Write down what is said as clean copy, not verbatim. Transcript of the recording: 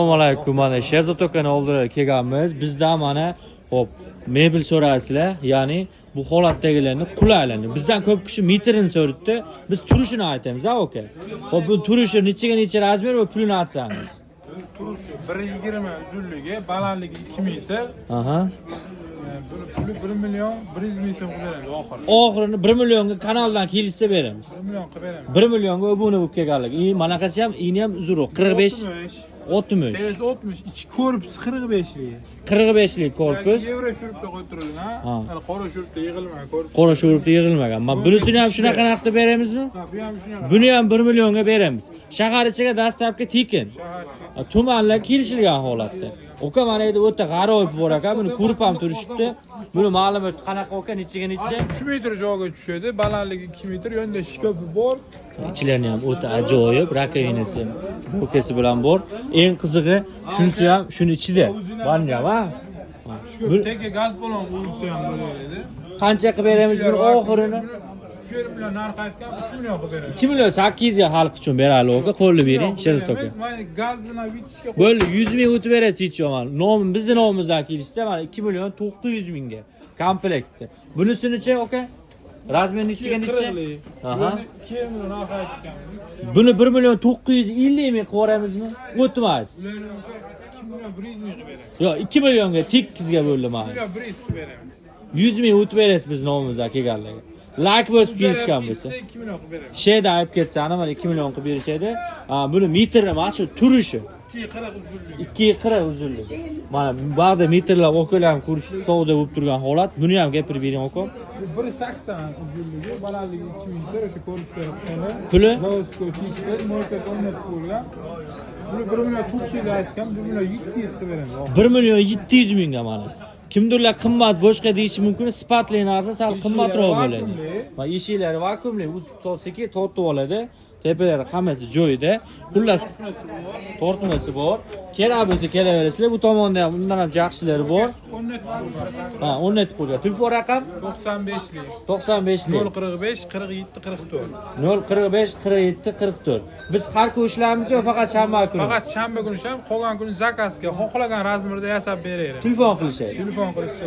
Assalomu alaykum. Mana Sherzod akani oldiga kelganmiz. Bizda mana hop mebel so'raysizlar, ya'ni bu holatdagilarni qulaylarni. Bizdan ko'p kishi metrini so'raydi. Biz turishini aytamiz, ha aka. Hop bu turishi necha razmer va pulini aytsangiz. Turishi 1.20 uzunligi, balandligi 2 metr. Aha. Puli 1 million 100 ming so'm beradi oxiri. Oxirini 1 millionga kanaldan kelishsa beramiz. 1 million qilib beramiz. 1 millionga obuna bo'lib kelganlik. Manaqasi ham ini ham uzunroq 45 60. Tez 60, ichi korpus 45lik. 45lik korpus. Yevro shurupda qo'yib turilgan, ha? Hali qora shurupda yig'ilmagan korpus. Qora shurupda yig'ilmagan. Mana bunisini ham shunaqa narxda beramizmi? Ha, bu ham shunaqa. Buni ham 1 millionga beramiz. Shahar ichiga dastlabki tekin. Tumanlar kelishilgan holatda. Oka mana endi o'ta g'aroyib bor aka, buni ko'rib ham turishibdi. Buni ma'lumot qanaqa aka, necha? 3 metr joyga tushadi, balandligi 2 metr, yonida shkafi bor. Ichlarni ham o'ta ajoyib, rakovinasi o'kasi bilan bor. Eng qizig'i shunisi ham shuni ichida. Banja va Tega gaz balon bo'lsa ham bo'lardi. qancha qilib beramiz buni oxirini? Shu yer bilan narx aytgan 3 million qilib beramiz. 2 million 800 ga xalq uchun beraylik aka, qo'lni bering, Sherzod aka. Mana gaz bilan vitishga Bo'ldi, 100 ming o'tib berasiz hech yomon. Nomi bizning nomimizdan kelishsa mana 2 million 900 mingga komplektda. Bunisinichi aka? Razmer nechiga necha? Aha. 2 million narx aytgan. Buni 1 million 950 ming qilib yuboramizmi? O'tmaysiz. 2 million 100 ming qilib beramiz. Yo'q, 2 millionga tekkizga bo'ldi mana. 2 million 100 qilib beramiz. 100 ming o'tib berasiz biz nomimizdan kelganlarga. Like bosib kelishgan bo'lsa. 2 million qilib beramiz. Sheyda ayib ketsa, ana mana 2 million qilib berishadi. Buni metri mana shu turishi. 2.40 uzunligi. Mana bu yerda metrlar okalar ham ko'rish savdo bo'lib turgan holat. Buni ham gapirib bering aka. 1.80 uzunligi, balandligi 2 metr, o'sha ko'rib turibman. Puli? Zavodskiy tikdi, mo'kat o'rnatib qo'yilgan. Buni 1 million 900 aytgan, 1 million 700 qilib beramiz. 1 million 700 mingga mana. Kimdirlar qimmat boshqa deyishi mumkin, sifatli narsa sal qimmatroq bo'ladi. Va eshiklari vakuumli, so'ziki tortib oladi. Tepalari hammasi joyida. Xullas tortmasi bor. Kerak bo'lsa kelaverasizlar. Bu tomonda ham undan ham yaxshilari bor. Ha, o'rnatib qo'ygan. Telefon raqam 95lik. 95lik 045 47 44. 045 47 44. Biz har kun ishlaymiz yo faqat shanba kuni? Faqat shanba kuni ishlaymiz, qolgan kuni zakazga xohlagan razmerda yasab beraylik. Telefon qilishadi. Telefon qilishsa.